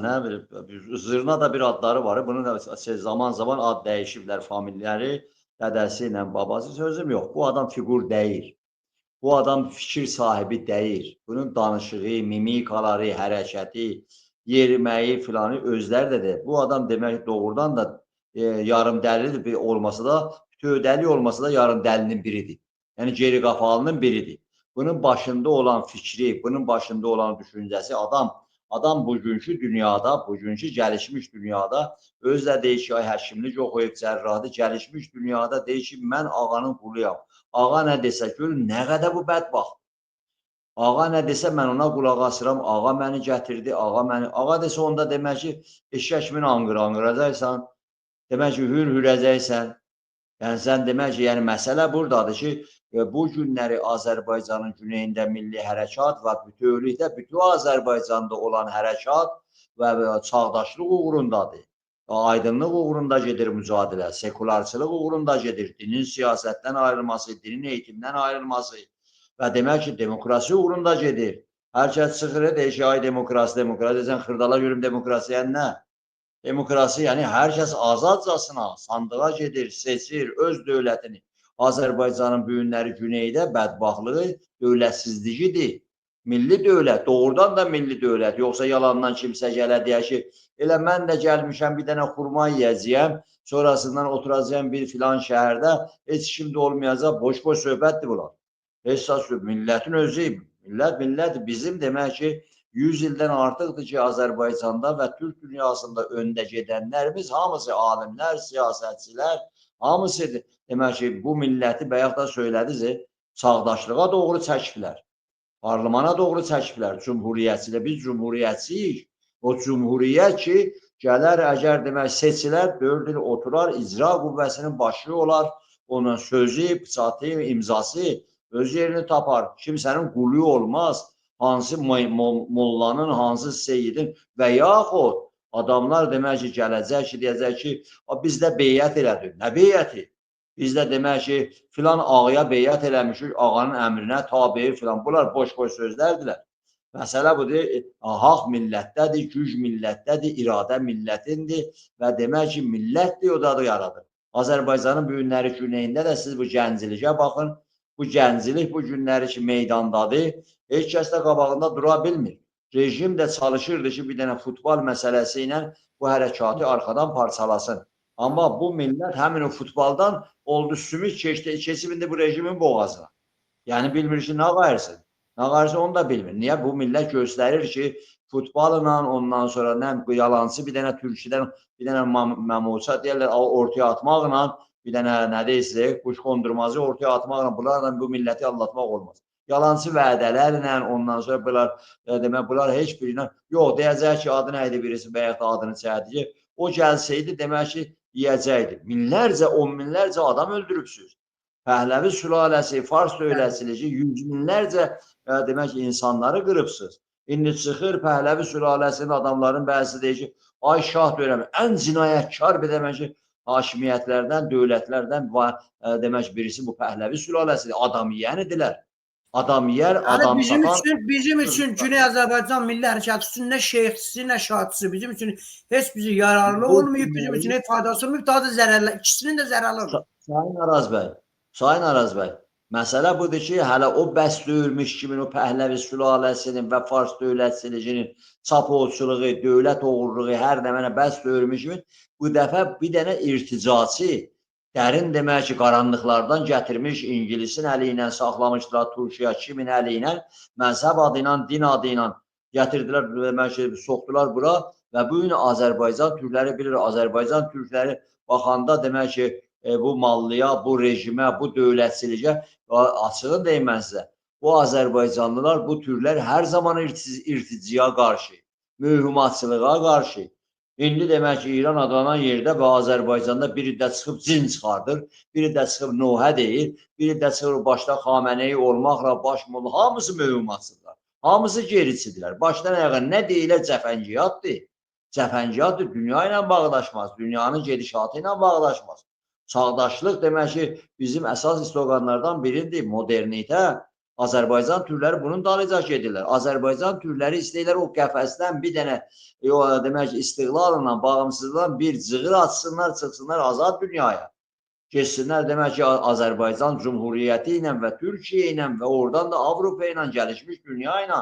Nə bilim, zırna da bir adları var. Bunun da zaman zaman ad dəyişiblər familləri, dədəsi ilə babası sözüm yox. Bu adam fiqur deyil. Bu adam fikir sahibi deyil. Bunun danışığı, mimikaları, hərəkəti, yeriməyi filanı özləri də deyil. Bu adam demək doğrudan da yarım dəlidir olmasa da, tövdəli olmasa da yarım dəlinin biridir. Yəni geri qafalının biridir. Bunun başında olan fikri, bunun başında olan düşüncəsi adam bugünkü dünyada, bugünkü gəlişmiş dünyada özlə deyir ki, ay həkimlik oxuyub, cərrahı gəlişmiş dünyada deyir ki, mən ağanın quluyam. Ağa nə desə görün, nə qədər bu bədbaxt. Ağa nə desə mən ona qulaq asıram, ağa məni gətirdi, ağa desə onda demək ki, eşşək kimi anqıracaqsan, demək ki, hürəcəksən. Yəni sən demək ki, yəni məsələ buradadır ki, bu günləri Azərbaycanın güneyində milli hərəkat və bütövlükdə bütün Azərbaycanda olan hərəkat və çağdaşlıq uğrundadır. Aydınlıq uğrunda gedir mücadilə, sekularçılıq uğrunda gedir, dinin siyasətdən ayrılması, dinin eğitimdən ayrılması və demək ki, demokrasi uğrunda gedir. Hər kəs çıxır, deyir ki, ay demokrasi, sən xırdala görüm demokrasiyə nə? Demokrasi, yəni hər kəs azadcasına sandığa gedir, seçir öz dövlətini. Azərbaycanın bu günləri güneydə bədbaxtlığı dövlətsizliyidir. Milli dövlət, doğrudan da milli dövlət. Yoxsa yalandan kimsə gələ deyə ki, elə mən də gəlmişəm bir dənə xurma yeyəcəyəm, sonrasından oturacağım bir filan şəhərdə, heç kim də olmayacaq, boş-boş söhbətdir bunlar. Əsas millətin özü, millət bizim demək ki, 100 ildən artıqdır ki, Azərbaycanda və Türk dünyasında öndə gedənlərimiz hamısı alimlər, siyasətçilər, hamısı demək ki, bu milləti bayaq da söylədiniz, çağdaşlığa doğru çəkiblər. Parlamana doğru çəkiblər. Cümhuriyyətçilə biz cümhuriyyətçiyik. O cümhuriyyət ki, gələr əgər demək seçilər, 4 il oturar, icra qüvvəsinin başı olar, onun sözü, pıçatı, imzası öz yerini tapar. Kimsənin qulu olmaz. Hansı mollanın, hansı seyidin və yaxud adamlar demək ki, gələcək ki, deyəcək ki, bizdə beyyət elədik. Nə beyyəti? Bizdə demək ki, filan ağaya beyyət eləmişik, ağanın əmrinə tabi filan. Bunlar boş-boş sözlərdirlər. Məsələ budur, haqq millətdədir, güc millətdədir, iradə millətindir və demək ki, millətdir, o da yaradır. Azərbaycanın bu günləri güneyində də siz bu gənciliyə baxın, bu gəncilik bu günləri ki, meydandadır, heç kəs də qabağında dura bilmir. Rejim də çalışırdı ki, bir dənə futbol məsələsi ilə bu hərəkatı arxadan parçalasın. Amma bu millət həmin o futboldan oldu sümük keçib indi bu rejimin boğazına. Yəni bilmir ki, nə qayırsın? Nə qayırsın onu da bilmir. Niyə? Bu millət göstərir ki, futbolla, ondan sonra nə yalançı bir dənə türküdən, bir dənə məmuça deyirlər, ortaya atmaqla, bir dənə nə deyirsək, quş qondurmazı ortaya atmaqla, bunlarla bu milləti anlatmaq olmaz. Yalançı vədələrlə, ondan sonra bunlar, demək, bunlar heç birinə, yox, deyəcək ki, adı nə idi birisi, bəyək də adını çəkdi ki, o gəlsəydi, demək ki, yiyəcəkdi. Minlərcə, 10 minlərcə adam öldürübsünüz. Pəhləvi sülaləsi, Fars dövlətçiliyi, yüz minlərcə demək ki, insanları qırıbsınız. İndi çıxır Pəhləvi sülaləsinin adamların bəzisi deyir ki, ay şah dönəmi, ən cinayətkar bir demək ki, hakimiyyətlərdən, dövlətlərdən demək birisi bu Pəhləvi sülaləsidir. Adam yiyən idilər. Adam yiyər, adam satan. Bizim üçün Güney Azərbaycan Milli Hərəkatı üçün nə şeyxçisi, nə şahçısı bizim üçün heç bizi yararlı olmayıb, bizim üçün heç faydası olmayıb, daha da zərərli, ikisinin də zərərli olur. Sayın Araz bəy, məsələ budur ki, hələ o bəs döyülmüş kimin o Pəhləvi sülaləsinin və Fars dövlətçiliyinin çapolçuluğu, dövlət oğurluğu, hər nəmənə bəs döyülmüş kimin bu dəfə bir dənə irticaçı, dərin demək ki, qaranlıqlardan gətirmiş İngilisin əli ilə saxlamışdılar Türkiyə, kimin əli ilə, məzhəb adı ilə, din adı ilə gətirdilər, demək ki, soxdular bura və bu gün Azərbaycan türkləri bilir, Azərbaycan türkləri baxanda demək ki, bu mallıya, bu rejimə, bu dövlətçiliyə açığın deyim mən sizə, bu Azərbaycanlılar, bu türklər hər zaman irticiyə qarşı, mühümatçılığa qarşı. İndi demək ki, İran adlanan yerdə və Azərbaycanda biri də çıxıb cin çıxardır, biri də çıxıb Nuhə deyir, biri də çıxıb başda Xameneyi olmaqla baş mollu, hamısı mühümatçılar, hamısı gericidirlər. Başdan ayağa nə deyilə cəfəngiyatdır, cəfəngiyatdır, dünya ilə bağdaşmaz, dünyanın gedişatı ilə bağdaşmaz. Çağdaşlıq demək ki, bizim əsas sloqanlardan biridir, modernitə. Azərbaycan türkləri bunun dalınca gedirlər. Azərbaycan türkləri istəyirlər o qəfəsdən bir dənə demək istiqlalla, bağımsızlıqla bir cığır açsınlar, çıxsınlar azad dünyaya. Geçsinlər demək ki, Azərbaycan Cumhuriyyəti ilə və Türkiyə ilə və oradan da Avropa ilə, gəlişmiş dünya ilə.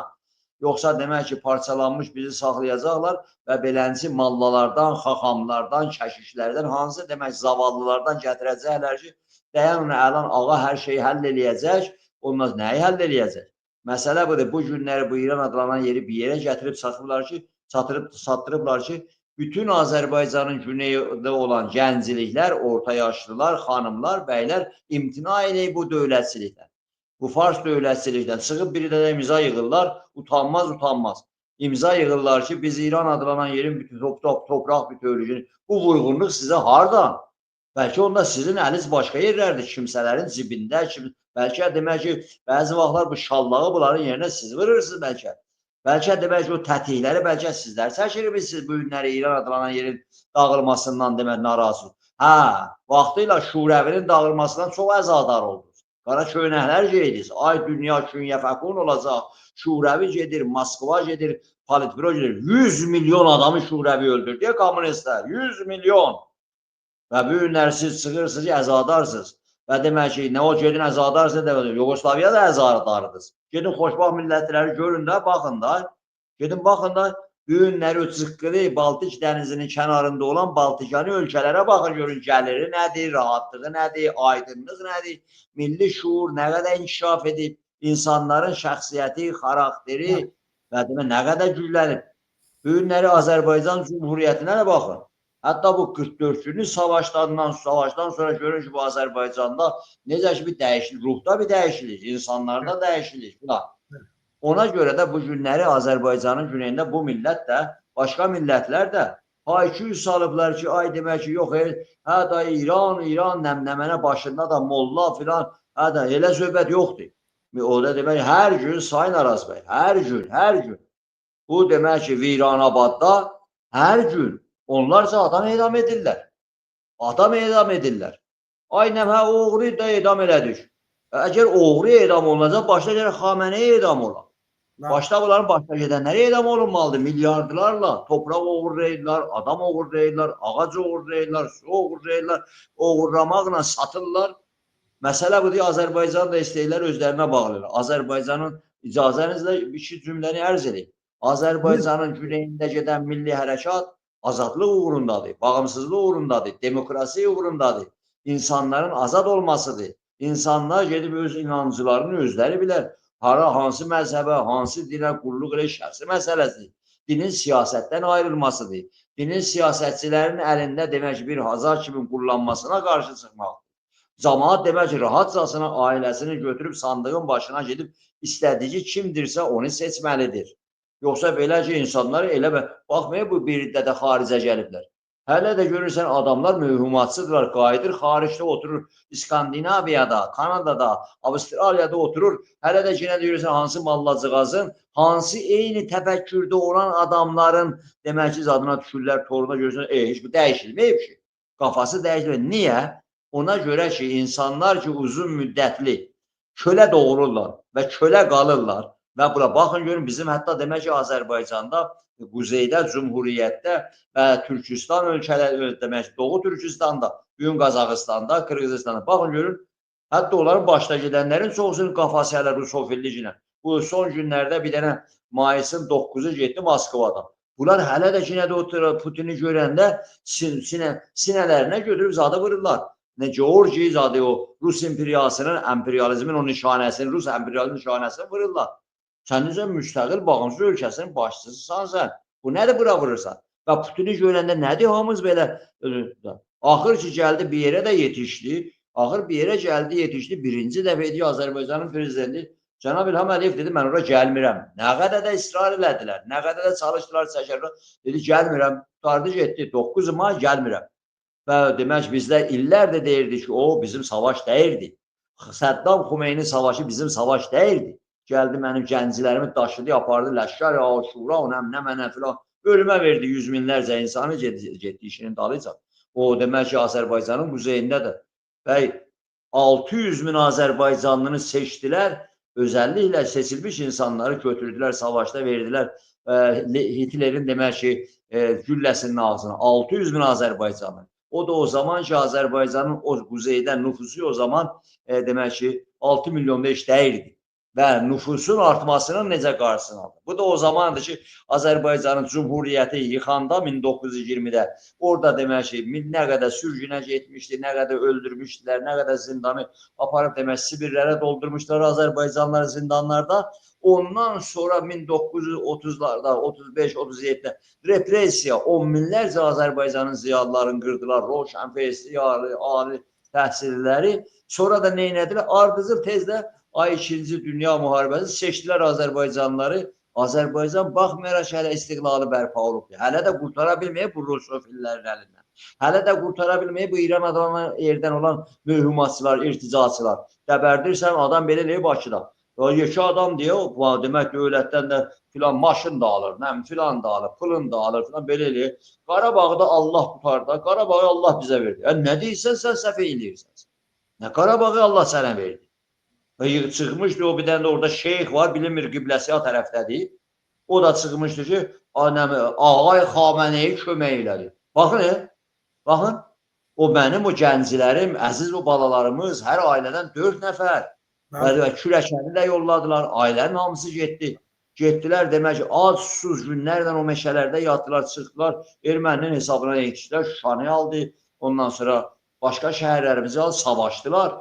Yoxsa demək ki, parçalanmış bizi saxlayacaqlar və beləncə mallalardan, xaxamlardan, kəşişlərdən, hansı demək zavallılardan gətirəcəklər ki, dayan əlan ağa hər şeyi həll eləyəcək, ondan nəyi həll eləyəcək? Məsələ budur, bu günləri bu İran adlanan yeri bir yerə gətirib satdırıblar ki, bütün Azərbaycanın güneyində olan gəncliklər, orta yaşlılar, xanımlar, bəylər imtina edək bu dövlətçilikdən. Bu fars dövlətçilikdən çıxıb biri də imza yığırlar, utanmaz. İmza yığırlar ki, biz İran adlanan yerin bütün topraq bütövlüyünü, bu vurğunluq sizə hardan? Bəlkə onda sizin əliniz başqa yerlərdir, kimsələrin cibində, bəlkə demək ki, bəzi vaxtlar bu şallağı bunların yerinə siz vırırsınız bəlkə. Bəlkə demək ki, o tətikləri bəlkə sizlər çəkirirsiniz bu günləri İran adlanan yerin dağılmasından demək narazı. Hə, vaxtıyla Şurəvinin dağılmasından çox əzadar oldu. Qara köynəklər geyiniz, ay dünya künyə fəkun olacaq, Şurəvi gedir, Moskva gedir, Politbüro gedir, 100 milyon adamı Şurəvi öldürdü ya kommunistlər, 100 milyon. Və bu günləri siz çıxırsınız ki, əzadarsınız. Və demək ki, nə o gedin əzadarsınız, Yugoslaviyada da əzadarıdınız. Gedin xoşbaxt millətləri görün də, baxın da, gedin baxın da, bu günləri o cıqqılı Baltik dənizinin kənarında olan Baltikani ölkələrə baxın, görün gəliri nədir, rahatlığı nədir, aydınlıq nədir, milli şuur nə qədər inkişaf edib, insanların şəxsiyyəti, xarakteri və nə qədər güclənib. Bu günləri Azərbaycan Cumhuriyyətinə də baxın. Hətta bu 44 günlük savaşdan sonra görün ki, bu Azərbaycanda necə ki bir dəyişiklik, ruhda bir dəyişiklik, insanlarda dəyişiklik filan. Ona görə də bu günləri Azərbaycanın güneyində bu millət də, başqa millətlər də hay-küy salıblar ki, ay demək ki, yox, hə da İran, nəmnəmənə başında da molla filan, hə da elə söhbət yoxdur. O da demək, hər gün Sayın Araz bəy, hər gün. Bu demək ki, Viranabadda hər gün onlarca adam edam edirlər. Aynən hə, oğru da edam elədik. Əgər oğru edam olunacaq, başda gəlir Xameneyi edam olar. Başda bunların başda gedənləri edam olunmalıdır. Milyardlarla topraq oğurlayırlar, adam oğurlayırlar, ağac oğurlayırlar, su oğurlayırlar, oğurlamaqla satırlar. Məsələ budur, Azərbaycan da istəyirlər özlərinə bağlayırlar. Azərbaycanın icazənizlə iki cümləni ərz edeyim. Azərbaycanın güneyində gedən milli hərəkat azadlıq uğrundadır, bağımsızlıq uğrundadır, demokrasi uğrundadır, insanların azad olmasıdır. İnsanlar gedib öz inancılarını özləri bilər. Hansı məzhəbə, hansı dinə qulluq elə şəxsi məsələsidir. Dinin siyasətdən ayrılmasıdır. Dinin siyasətçilərin əlində demək ki, bir hazar kimi qullanmasına qarşı çıxmaq. Camaat demək ki, rahatcasına ailəsini götürüb sandığın başına gedib istədiyi kimdirsə onu seçməlidir. Yoxsa belə ki, insanlar elə baxmayıb bu bir də xaricə gəliblər. Hələ də görürsən adamlar mühümatsıdırlar, qayıdır, xaricdə oturur, İskandinaviyada, Kanadada, Avustraliyada oturur. Hələ də yenə görürsən hansı mallacığazın, hansı eyni təfəkkürdə olan adamların demək ki, zadına düşürlər, toruna görürsən, heç bu dəyişilməyib ki. Qafası dəyişilməyib. Niyə? Ona görə ki, insanlar ki, uzun müddətli kölə doğururlar və kölə qalırlar. Və bura baxın, görün, bizim hətta demək ki, Azərbaycanda, Quzeydə, Cumhuriyyətdə və Türkistan ölkələri, demək ki, Doğu Türkistanda, bugün Qazaxıstanda, Qırğızistanda, baxın, görün, hətta onların başda gedənlərin çoxsunun qafası hələ rusofilliklə. Bu son günlərdə bir dənə mayısın 9-u getdi Moskvada. Bunlar hələ də ki, nə də oturur, Putini görəndə sinələrinə götürüb zadı vururlar. Georgi zadı o Rus imperializmin o nişanəsini, Rus imperializmin nişanəsini vururlar. Sən necə müstəqil, bağımsız ölkəsinin başçısısan sən. Bu nədir bura vurursan? Və Putini görəndə nədir hamımız belə? Axır ki, gəldi bir yerə də yetişdi. Birinci dəfə idi Azərbaycanın prezidenti Cənab İlham Əliyev dedi, mən ora gəlmirəm. Nə qədər də israr elədilər, nə qədər də çalışdılar, çəkərlər. Dedi, gəlmirəm. Tutardı getdi, 9 may gəlmirəm. Və demək, bizlər illərdə deyirdik ki, o bizim savaş deyirdi. Səddam Xumeyni savaşı bizim savaş deyirdi. Gəldi mənim gəncilərimi daşıdı, apardı, ləşkər, şura, nə mənə filan. Ölümə verdi 100 minlərcə insanı getdi işinin dalıca. O demək ki, Azərbaycanın quzeyindədir. Və 600 min Azərbaycanlını seçdilər özellikle seçilmiş insanları götürdüler, savaşta verdiler. Hitler'in demək ki, gülləsinin ağzına 600 bin Azərbaycanlı. O da o zamanki Azərbaycanın o quzeydən nüfusu o zaman demək ki 6 milyonda heç deyildi. Və nüfusun artmasının necə qarşısını aldı. Bu da o zamandır ki, Azərbaycanın Cumhuriyyəti yıxanda 1920-də orada demək ki, nə qədər sürgünə getmişdi, nə qədər öldürmüşdülər, nə qədər zindanı aparıb demək Sibirlərə doldurmuşlar Azərbaycanlıları zindanlarda. Ondan sonra 1930'larda, 35-37'də repressiya, on minlərcə Azərbaycanın ziyalılarını qırdılar, Roşanfesti, ali təhsilləri. Sonra da neynədilər? Ardıcıl tezdə II Dünya Müharibəsi seçdilər Azərbaycanlıları. Azərbaycan baxmayaraq hələ istiqlalı bərpa olubdur. Hələ də qurtara bilməyib bu Rusofillərin əlindən. Hələ də qurtara bilməyib bu İran adamı yerdən olan mühümatçılar, irticaçılar. Dəbərdirsən adam belə eləyib Bakıda. Yekə adam deyə o demək dövlətdən də filan maşın da alır, nə filan da alır, pulun da alır filan belə eləyir. Qarabağda Allah tutar da, Qarabağı Allah bizə verdi. Nə deyirsən sən səhv eləyirsən. Nə Qarabağı Allah sənə verdi. Çıxmışdı o bir dənə də orada şeyx var, bilinmir Qibləsiya tərəfdədir. O da çıxmışdı ki, Ağay Xameneyi kömək elədi. Baxın, baxın, o mənim o gəncilərim, əziz o balalarımız, hər ailədən 4 nəfər. Kürəkəni də yolladılar, ailənin hamısı getdi. Getdilər demək ki, az susuz günlərlə o meşələrdə yatdılar, çıxdılar, erməninin hesabına yetişdilər, Şuşanı aldı, ondan sonra başqa şəhərlərimizi aldı, savaşdılar.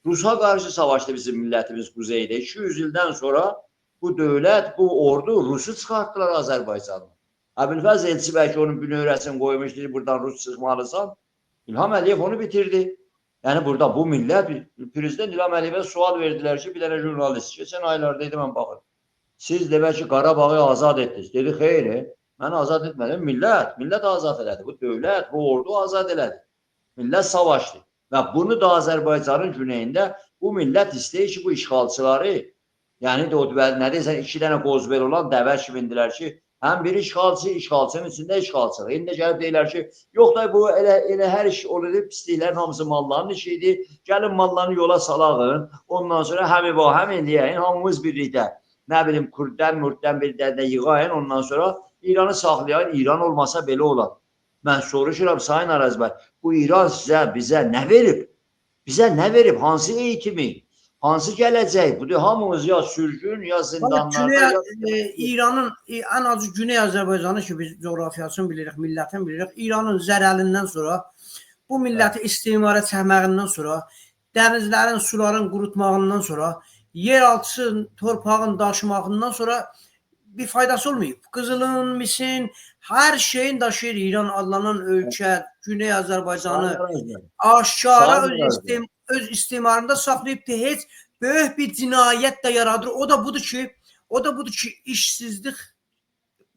Rusa qarşı savaşdı bizim millətimiz quzeydə. 200 ildən sonra bu dövlət, bu ordu Rusu çıxartdılar Azərbaycanı. Əbülfəz Elçi bəlkə onun bünövrəsini qoymuşdu, buradan Rus çıxmalısan. İlham Əliyev onu bitirdi. Yəni burada bu millət, Prezident İlham Əliyevə sual verdilər ki, bir dənə jurnalist, keçən aylarda idi mən baxın. Siz demək ki, Qarabağı azad etdiniz. Dedi, xeyr, mən azad etmədim, millət azad elədi. Bu dövlət, bu ordu azad elədi. Millət savaşdı. Və bunu da Azərbaycanın güneyində bu millət istəyir ki, bu işğalçıları, yəni də o nə deyirsən, 2 dənə qozbel olan dəvə kimindilər ki, həm bir işğalçı, işğalçının içində işğalçılıq. İndi gəlib deyirlər ki, yox da bu elə hər iş olur, pisliklərin hamısı malların işidir, gəlin mallarını yola salağın, ondan sonra həm eləyəyin, hamımız birlikdə, nə bilim, Kürddən bir dənə yığayın, ondan sonra İranı saxlayayın, İran olmasa belə olar. Mən soruşuram, Sayın Araz bəy, bu İran bizə nə verib? Bizə nə verib? Hansı eğitimi? Hansı gələcək? Bu hamımız ya sürgün, ya zindanlarda. İranın ən azı Güney Azərbaycanı ki, biz coğrafiyasını bilirik, millətini bilirik. İranın zərəlindən sonra, bu milləti istimara çəkməyindən sonra, dənizlərin, suların qurutmağından sonra, yeraltı torpağın daşımağından sonra bir faydası olmayıb. Qızılın, misin, hər şeyin daşıyır İran adlanan ölkə, Güney Azərbaycanı aşkara öz istimarında saxlayıb heç böyük bir cinayət də yaradır. O da budur ki, işsizlik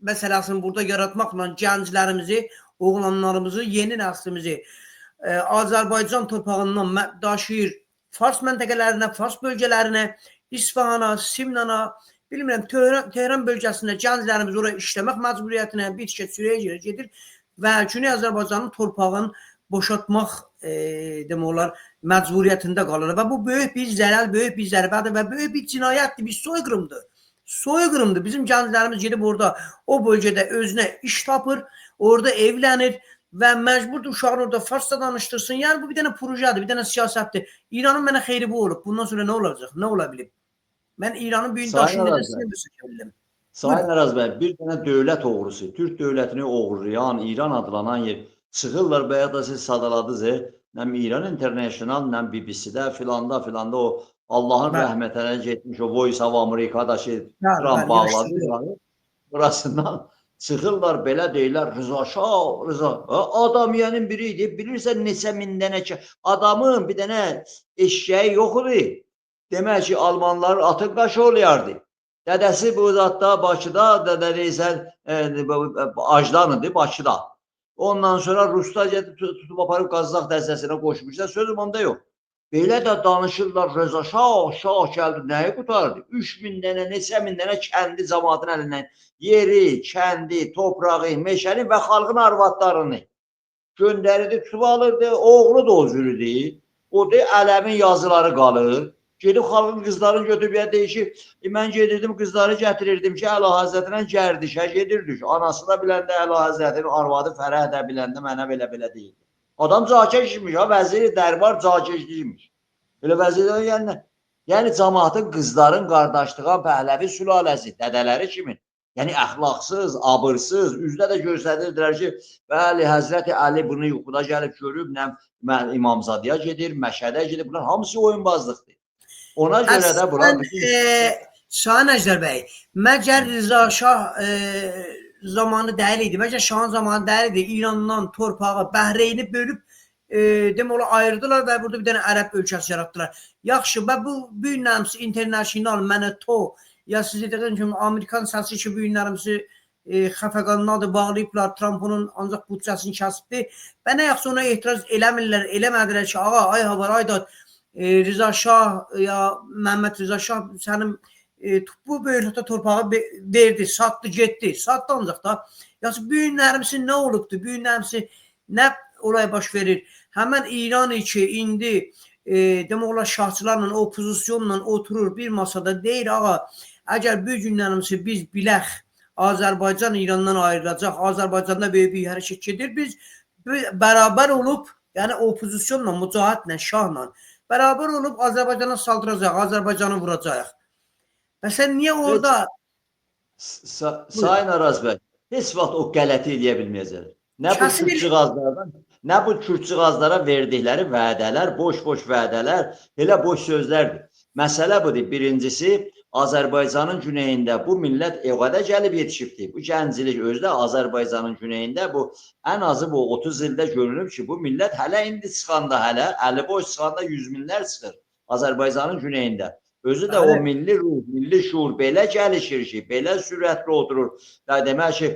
məsələsini burada yaratmaqla gənclərimizi, oğlanlarımızı, yeni nəslimizi Azərbaycan torpağından daşıyır. Fars məntəqələrinə, Fars bölgələrinə, İsfahana, Simnana, bilmirəm, Tehran bölgəsində gənclərimiz oraya işləmək məcburiyyətinə bir tikə sürəyə gedir və Güney Azərbaycanın torpağını boşaltmaq demək olar məcburiyyətində qalır və bu böyük bir zərər, böyük bir zərbədir və böyük bir cinayətdir, bir soyqırımdır. Soyqırımdır. Bizim gənclərimiz gedib orada o bölgədə özünə iş tapır, orada evlənir və məcburdur uşağını orada farsça danışdırsın. Yəni bu bir dənə projedir, bir dənə siyasətdir. İranın mənə xeyri bu olub. Bundan sonra nə olacaq? Nə ola bilib? Mən İranın büyük daşını nəsinə bildim. Sayın Araz bəy, bir dənə dövlət oğrusu, Türk dövlətini oğurlayan, İran adlanan yer çıxırlar, bəya da siz sadaladınız, nəm İran International, nəm BBC-də, filanda o Allahın rəhmətine getmiş o Voice of Amerika'da Trump bağladı. Burasından çıxırlar, belə deyirlər, Rıza Şah, adam yerin biriydi, bilirsən neçə min dənə ki, adamın bir dənə eşyəyi yox idi. Demək ki, Almanların atın qaşı olayardı. Dədəsi bu zatda Bakıda, dədə deyirsən, Ajdanıdır Bakıda. Ondan sonra Ruslar tutub aparıb Qazaq dəstəsinə qoşmuşlar, sözüm onda yox. Belə də danışırlar, Rıza Şah gəldi, nəyi qutardı? 3000 dənə, neçə min dənə kəndi cəmaatın əlindən yeri, kəndi, toprağı, meşəni və xalqın arvadlarını göndərirdi, tutub alırdı, oğlu da o cürüdür. O da Ələmin yazıları qalır. Gedib xalqın qızlarını götürüb ya deyişi, mən gedirdim qızları gətirirdim ki, Əla Həzrətinə gərdişə gedirdik. Anası da biləndə Əla Həzrətinin arvadı Fərəh də biləndə mənə belə deyildi. Adam cakeşmiş ha, vəziri dərbar cakeşliymiş. Elə vəzirdən yəni cəmaatın qızların qardaşlığa Pəhləvi sülaləsi, dədələri kimin? Yəni əxlaqsız, abırsız, üzdə də göstərirdilər ki, bəli, Həzrəti Əli bunu yuxuda gəlib görüb, İmamzadəyə gedir, Məşədə gedir, bunlar hamısı oyunbazlıqdır. Ona görə də bunlar Şahin Əjdər bəy, məgər Rıza Şah zamanı deyil idi, məgər Şahın zamanı deyil idi, İrandan torpağı, Bəhreyni bölüb demək olar ayırdılar və burada bir dənə ərəb ölkəsi yaratdılar. Yaxşı, və bu günlərimiz international, Məneto, ya siz dediyiniz kimi Amerikan səsi ki, bu günlərimizi xəfəqanına da bağlayıblar, Trump'ın ancaq büdcəsini kəsibdir. Və nə yaxşı ona etiraz eləmirlər, eləmədilər ki, ağa, ay havar, ayda Rıza Şah ya Məhəmməd Rıza Şah sənin bu böyükdə torpağı verdi, satdı, getdi. Satdı ancaq da. Yəni, bu günlərimizin nə olubdur? Bu günlərimizin nə olay baş verir? Həmən İran ki, indi demək olar şahçılarla, opozisyonla oturur bir masada deyir, ağa, əgər bu günlərimizi biz bilək, Azərbaycan İrandan ayrılacaq, Azərbaycanda böyük bir hərəkət gedir, biz bərabər olub, yəni opozisyonla, mücahidlə, şahla, bərabər olub Azərbaycana saldıracaq, Azərbaycanı vuracaq. Və sən niyə orada... Sayın Araz bəy, heç vaxt o qələti eləyə bilməyəcək. Nə bu Kürtçüğazlara verdikləri vədələr, boş-boş vədələr, elə boş sözlərdir. Məsələ budur. Birincisi, Azərbaycanın güneyində bu millət o qədər gəlib yetişibdir. Bu gəncilik özdə Azərbaycanın güneyində bu ən azı bu 30 ildə görünüb ki, bu millət hələ indi çıxanda, hələ 50 boş çıxanda 100 minlər çıxır Azərbaycanın güneyində. Özü də o milli ruh, milli şuur belə gəlişir ki, belə sürətli oturur. Demək ki,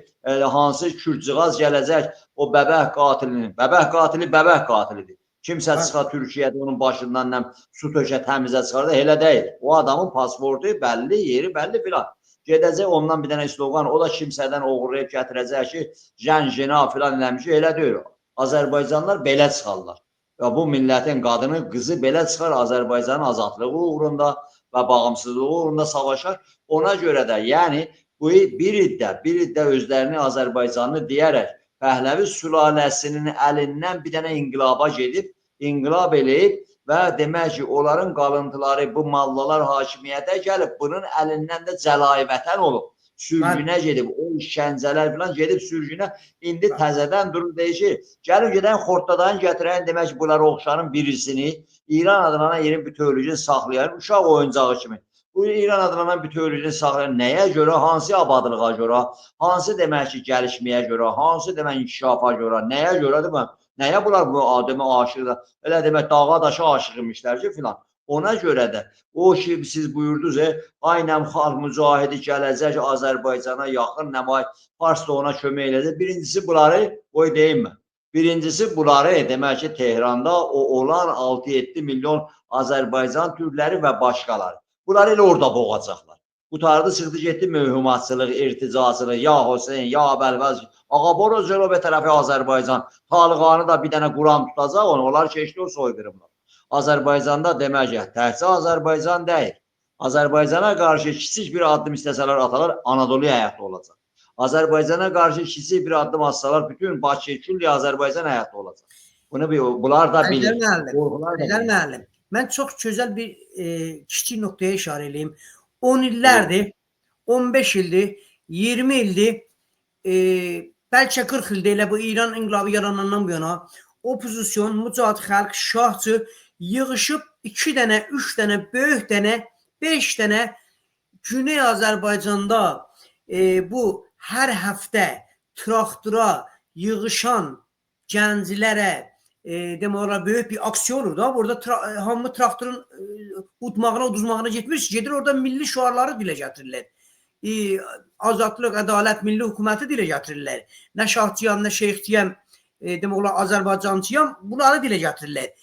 hansı Kürtcüğaz gələcək o bəbəh qatilinin, bəbəh qatili bəbəh qatilidir. Kimsə çıxar Türkiyədə onun başından su tökə təmizə çıxardı, elə deyil. O adamın pasportu bəlli, yeri bəlli filan. Gedəcək ondan bir dənə slogan, o da kimsədən oğurlayıb gətirəcək ki, jən-jena filan eləmiş, elə deyil. Azərbaycanlılar belə çıxarlar. Və bu millətin qadını, qızı belə çıxar Azərbaycanın azadlığı uğrunda və bağımsızlığı uğrunda savaşar. Ona görə də, yəni, bu bir iddə özlərini Azərbaycanlı deyərək, Pəhləvi sülaləsinin əlindən bir dənə inqilaba gedib, inqilab eləyib və demək ki, onların qalıntıları, bu mallalar hakimiyyətə gəlib, bunun əlindən də cəlayi vətən olub. Sürgünə gedib, o işgəncələr falan gedib sürgünə, indi təzədən durur deyir ki, gəlin gedən xortdadan gətirən, demək ki, bunlara oxşarın birisini, İran adlanan yerin bütövlüyünü saxlayan, uşaq oyuncağı kimi. Bu İran adlanan bütövlüyünü saxlayan nəyə görə, hansı abadlığa görə, hansı demək ki, gəlişməyə görə, hansı demək inkişafa görə, nəyə görə demək, nəyə bunlar bu adəmə aşıqdır, elə demək dağa daşa aşıq imişlər ki filan. Ona görə də o ki siz buyurdunuz, aynən xalq mücahidi gələcək Azərbaycana yaxın nəmay, Fars da ona kömək eləyəcək. Birincisi bunları, qoy deyim mən, birincisi bunları demək ki Tehranda o olan 6-7 milyon Azərbaycan türkləri və başqaları. Bunları elə orada boğacaqlar. Qutardı, çıxdı, getdi möhümatçılıq, irticacılıq, ya Hüseyin, ya Bəlvəz, Ağabor Özəlov tərəfi Azərbaycan, Talığanı da bir dənə Quran tutacaq, onlar keçdi o soyqırımlar. Azərbaycanda demək ki, təhsil Azərbaycan deyil. Azərbaycana qarşı kiçik bir addım istəsələr atalar, Anadoluya həyatda olacaq. Azərbaycana qarşı kiçik bir addım atsalar, bütün Bakı, külli Azərbaycan həyatda olacaq. Bunlar da bilir. Gözəl müəllim. Mən çox gözəl bir kiçik nöqtəyə işarə edeyim. 10 illərdir, 15 ildir, 20 ildir, bəlkə 40 ildir elə bu İran inqilabı yaranandan bu yana opozisyon, mücahid xalq, şahçı yığışıb 2 dənə, 3 dənə, böyük dənə, 5 dənə Güney Azərbaycanda bu hər həftə traktora yığışan gəncilərə demək olar böyük bir aksiyondur da. Burada hamı traktorun udmağına, uduzmağına getmiş, gedir orada milli şüarları dilə gətirirlər. Azadlıq, ədalət, milli hökuməti dilə gətirirlər. Nə şahçıyam, nə şeyxçiyəm, demək olar Azərbaycancıyam, bunları dilə gətirirlər.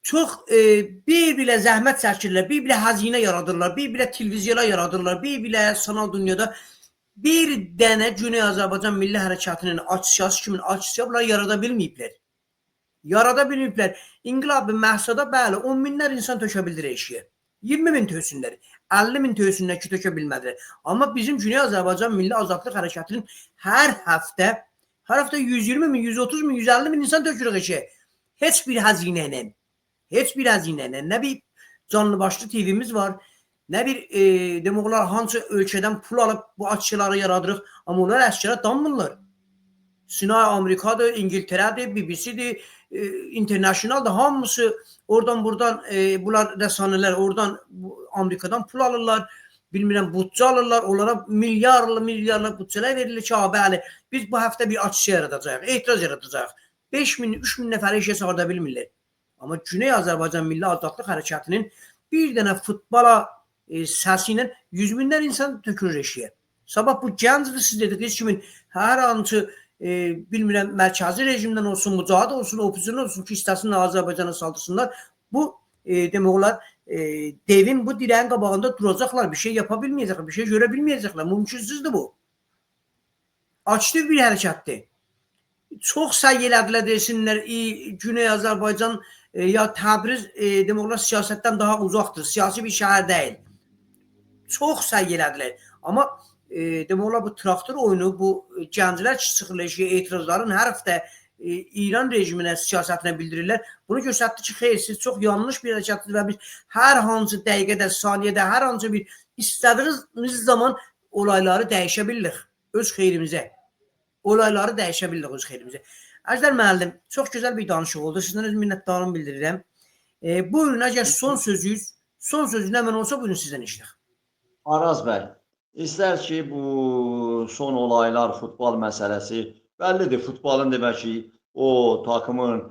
Çox bir-birlə zəhmət çəkirlər, bir-birlə xəzinə yaradırlar, bir-birlə televizyona yaradırlar, bir-birlə sanal dünyada bir dənə Güney Azərbaycan Milli Hərəkatının açıqçası kimin açıqçası bunları yarada bilməyiblər. Yarada biliblər. İnqilabi məhsada bəli 10 minlər insan tökə bildir eşiyə. 20 min töksünlər, 50 min töksünlər ki, tökə bilmədilər. Amma bizim Güney Azərbaycan Milli Azadlıq Hərəkatının hər həftə 120 min, 130 min, 150 min insan tökürük eşiyə. Heç bir həzinə ilə, nə bir canlı başlı TV'miz var, nə bir demək olar hansı ölkədən pul alıb bu açıqları yaradırıq, amma onlar əskərə danmırlar. Sinay Amerikadır, İngiltərədir, BBC-dir, internationaldır, hamısı oradan buradan bunlar rəsanələr oradan Amerikadan pul alırlar, bilmirəm bütçə alırlar, onlara milyarlı bütçələr verilir ki, bəli, biz bu həftə bir açışı yaradacağıq, etiraz yaradacağıq. 5 min, 3 min nəfəri işə çağırda bilmirlər. Amma Güney Azərbaycan Milli Azadlıq Hərəkatının bir dənə futbola səsi ilə 100 minlər insan tökülür eşiyə. Sabah bu gəncdir, siz dediniz kimin hər hansı bilmirəm, mərkəzi rejimdən olsun, mücahid olsun, opozisyon olsun ki, istəsinlər Azərbaycana saldırsınlar. Bu, demək olar, devin bu dirəyin qabağında duracaqlar, bir şey yapa bilməyəcəklər, bir şey görə bilməyəcəklər. Mümkünsüzdür bu. Açıq bir hərəkətdir. Çox səy elədilər desinlər, Güney Azərbaycan ya Təbriz, demək olar, siyasətdən daha uzaqdır, siyasi bir şəhər deyil. Çox səy elədilər. Amma demək olar bu traktor oyunu, bu gənclər çıxırışı, etirazların hər həftə İran rejiminə, siyasətinə bildirirlər. Bunu göstərdi ki, xeyr, siz çox yanlış bir hərəkətdir və biz hər hansı dəqiqədə, saniyədə, hər hansı bir istədiyiniz zaman olayları dəyişə bilirik öz xeyrimizə. Olayları dəyişə bilirik öz xeyrimizə. Əjdər müəllim, çox gözəl bir danışıq oldu. Sizdən öz minnətdarlığımı bildirirəm. Buyurun, əgər son sözünü həmən olsa, buyurun sizdən işləyək. Araz bəy, istər ki, bu son olaylar, futbol məsələsi, bəllidir, futbolun demək ki, o takımın